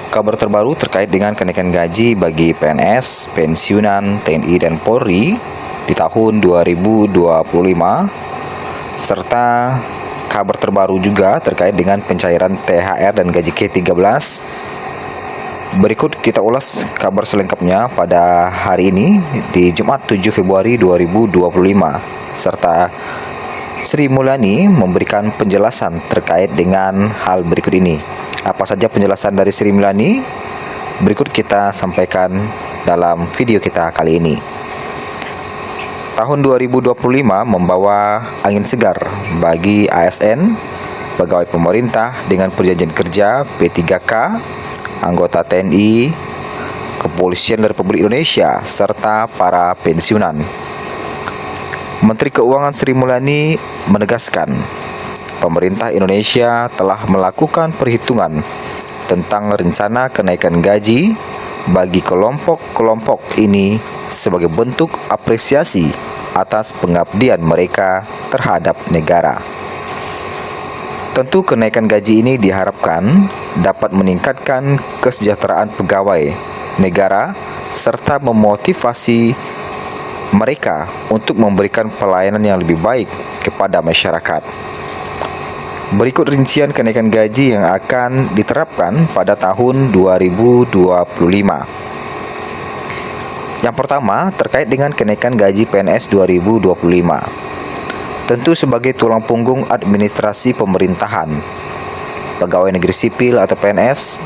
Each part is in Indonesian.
Kabar terbaru terkait dengan kenaikan gaji bagi PNS, pensiunan, TNI dan Polri di tahun 2025, serta kabar terbaru juga terkait dengan pencairan THR dan gaji K13. Berikut kita ulas kabar selengkapnya pada hari ini di Jumat 7 Februari 2025, serta Sri Mulyani memberikan penjelasan terkait dengan hal berikut ini. Apa saja penjelasan dari Sri Mulyani? Berikut kita sampaikan dalam video kita kali ini. Tahun 2025 membawa angin segar bagi ASN, pegawai pemerintah dengan perjanjian kerja P3K, anggota TNI, Kepolisian Republik Indonesia, serta para pensiunan. Menteri Keuangan Sri Mulyani menegaskan, pemerintah Indonesia telah melakukan perhitungan tentang rencana kenaikan gaji bagi kelompok-kelompok ini sebagai bentuk apresiasi atas pengabdian mereka terhadap negara. Tentu kenaikan gaji ini diharapkan dapat meningkatkan kesejahteraan pegawai negara serta memotivasi mereka untuk memberikan pelayanan yang lebih baik kepada masyarakat. Berikut rincian kenaikan gaji yang akan diterapkan pada tahun 2025. Yang pertama, terkait dengan kenaikan gaji PNS 2025. Tentu sebagai tulang punggung administrasi pemerintahan, pegawai negeri sipil atau PNS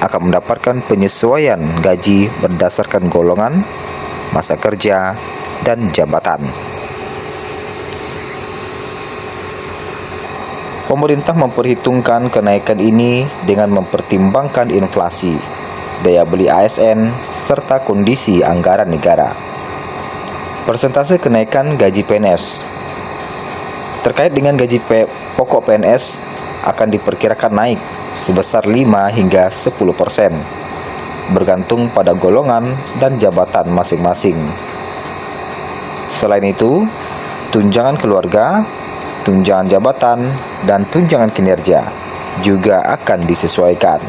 akan mendapatkan penyesuaian gaji berdasarkan golongan, masa kerja, dan jabatan. Pemerintah memperhitungkan kenaikan ini dengan mempertimbangkan inflasi, daya beli ASN, serta kondisi anggaran negara. Persentase kenaikan gaji PNS. Terkait dengan gaji pokok PNS akan diperkirakan naik sebesar 5 hingga 10%, bergantung pada golongan dan jabatan masing-masing. Selain itu, tunjangan keluarga, tunjangan jabatan, dan tunjangan kinerja juga akan disesuaikan.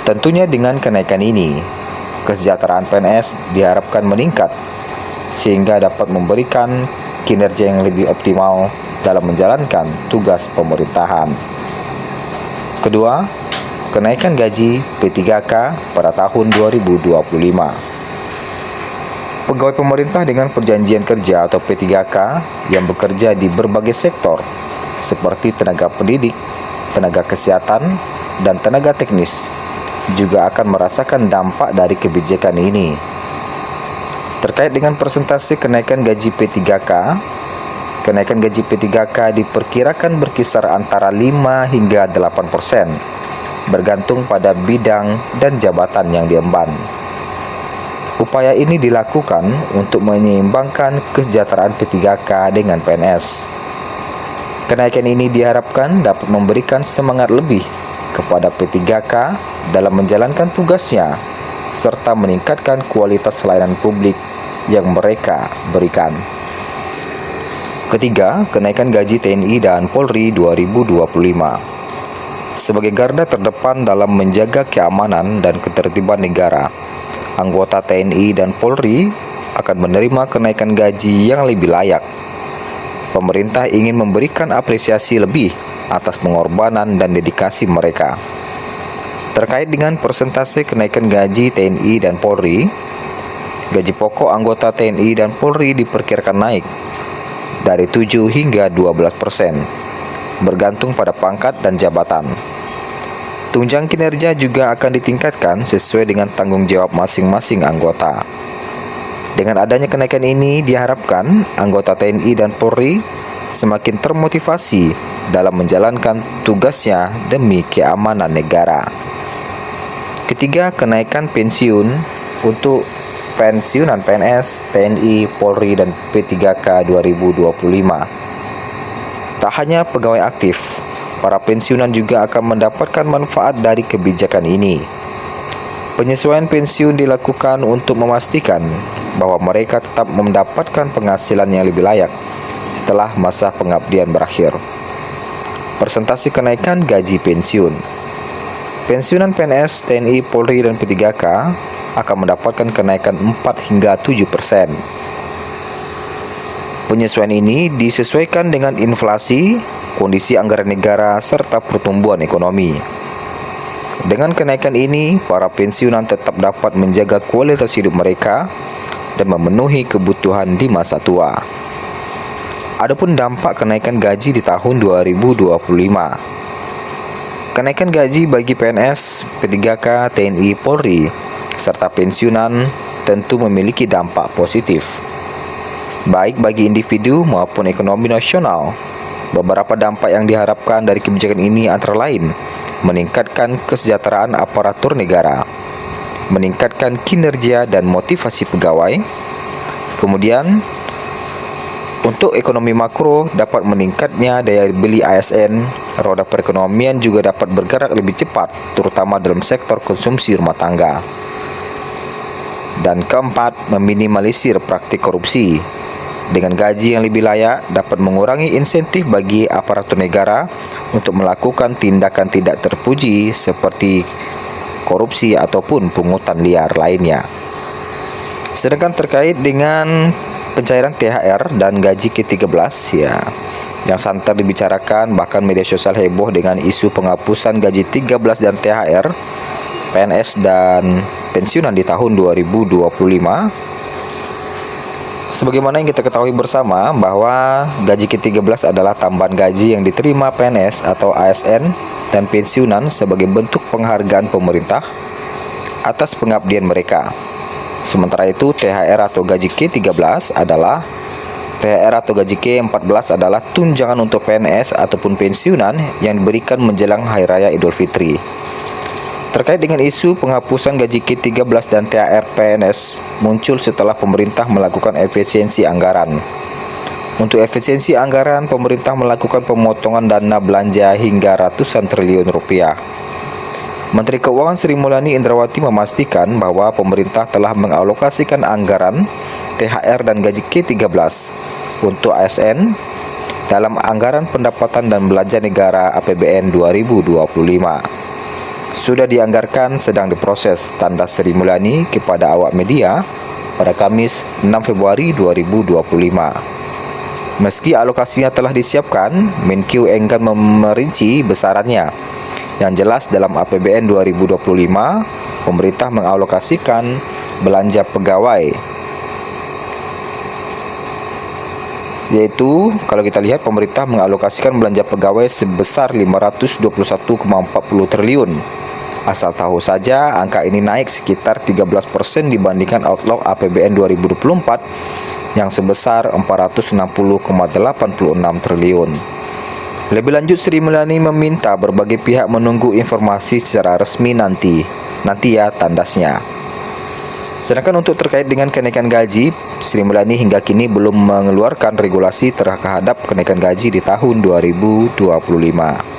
Tentunya dengan kenaikan ini, kesejahteraan PNS diharapkan meningkat sehingga dapat memberikan kinerja yang lebih optimal dalam menjalankan tugas pemerintahan. Kedua, kenaikan gaji P3K pada tahun 2025. Pegawai pemerintah dengan perjanjian kerja atau P3K yang bekerja di berbagai sektor seperti tenaga pendidik, tenaga kesehatan, dan tenaga teknis juga akan merasakan dampak dari kebijakan ini. Terkait dengan persentase kenaikan gaji P3K, kenaikan gaji P3K diperkirakan berkisar antara 5 hingga 8%, bergantung pada bidang dan jabatan yang diemban. Upaya ini dilakukan untuk menyeimbangkan kesejahteraan P3K dengan PNS. Kenaikan ini diharapkan dapat memberikan semangat lebih kepada P3K dalam menjalankan tugasnya, serta meningkatkan kualitas layanan publik yang mereka berikan. Ketiga, kenaikan gaji TNI dan Polri 2025. Sebagai garda terdepan dalam menjaga keamanan dan ketertiban negara, anggota TNI dan Polri akan menerima kenaikan gaji yang lebih layak. Pemerintah ingin memberikan apresiasi lebih atas pengorbanan dan dedikasi mereka. Terkait dengan persentase kenaikan gaji TNI dan Polri, gaji pokok anggota TNI dan Polri diperkirakan naik dari 7 hingga 12%, bergantung pada pangkat dan jabatan. Tunjangan kinerja juga akan ditingkatkan sesuai dengan tanggung jawab masing-masing anggota. Dengan adanya kenaikan ini diharapkan anggota TNI dan Polri semakin termotivasi dalam menjalankan tugasnya demi keamanan negara. Ketiga, kenaikan pensiun untuk pensiunan PNS, TNI, Polri, dan P3K 2025. Tak hanya pegawai aktif, para pensiunan juga akan mendapatkan manfaat dari kebijakan ini. Penyesuaian pensiun dilakukan untuk memastikan bahwa mereka tetap mendapatkan penghasilan yang lebih layak setelah masa pengabdian berakhir. Persentase kenaikan gaji pensiun. pensiunan PNS, TNI, Polri, dan P3K akan mendapatkan kenaikan 4 hingga 7%. Penyesuaian ini disesuaikan dengan inflasi, kondisi anggaran negara, serta pertumbuhan ekonomi. Dengan kenaikan ini, para pensiunan tetap dapat menjaga kualitas hidup mereka dan memenuhi kebutuhan di masa tua. Adapun dampak kenaikan gaji di tahun 2025. Kenaikan gaji bagi PNS, P3K, TNI, Polri, serta pensiunan tentu memiliki dampak positif, baik bagi individu maupun ekonomi nasional. Beberapa dampak yang diharapkan dari kebijakan ini antara lain meningkatkan kesejahteraan aparatur negara, meningkatkan kinerja dan motivasi pegawai. Kemudian, untuk ekonomi makro dapat meningkatnya daya beli ASN, roda perekonomian juga dapat bergerak lebih cepat, terutama dalam sektor konsumsi rumah tangga. Dan keempat, meminimalisir praktik korupsi. Dengan gaji yang lebih layak, dapat mengurangi insentif bagi aparatur negara untuk melakukan tindakan tidak terpuji seperti korupsi ataupun pungutan liar lainnya. Sedangkan terkait dengan pencairan THR dan gaji ke-13 yang santer dibicarakan, bahkan media sosial heboh dengan isu penghapusan gaji 13 dan THR PNS dan pensiunan di tahun 2025. Sebagaimana yang kita ketahui bersama bahwa gaji ke-13 adalah tambahan gaji yang diterima PNS atau ASN dan pensiunan sebagai bentuk penghargaan pemerintah atas pengabdian mereka. Sementara itu THR atau gaji ke-13 adalah gaji ke-14 adalah tunjangan untuk PNS ataupun pensiunan yang diberikan menjelang Hari Raya Idul Fitri. Terkait dengan isu penghapusan gaji ke-13 dan THR PNS muncul setelah pemerintah melakukan efisiensi anggaran. Untuk efisiensi anggaran, pemerintah melakukan pemotongan dana belanja hingga ratusan triliun rupiah. Menteri Keuangan Sri Mulyani Indrawati memastikan bahwa pemerintah telah mengalokasikan anggaran THR dan gaji ke-13 untuk ASN dalam anggaran pendapatan dan belanja negara APBN 2025. Sudah dianggarkan, sedang diproses, tanda Sri Mulyani kepada awak media pada Kamis 6 Februari 2025. Meski alokasinya telah disiapkan, Menkyu enggan merinci besarannya. Yang jelas dalam APBN 2025, pemerintah mengalokasikan belanja pegawai, yaitu kalau kita lihat pemerintah mengalokasikan belanja pegawai sebesar 521,40 triliun. Asal tahu saja, angka ini naik sekitar 13% dibandingkan outlook APBN 2024 yang sebesar 460,86 triliun. Lebih lanjut, Sri Mulyani meminta berbagai pihak menunggu informasi secara resmi nanti ya tandasnya. Sedangkan untuk terkait dengan kenaikan gaji, Sri Mulyani hingga kini belum mengeluarkan regulasi terhadap kenaikan gaji di tahun 2025.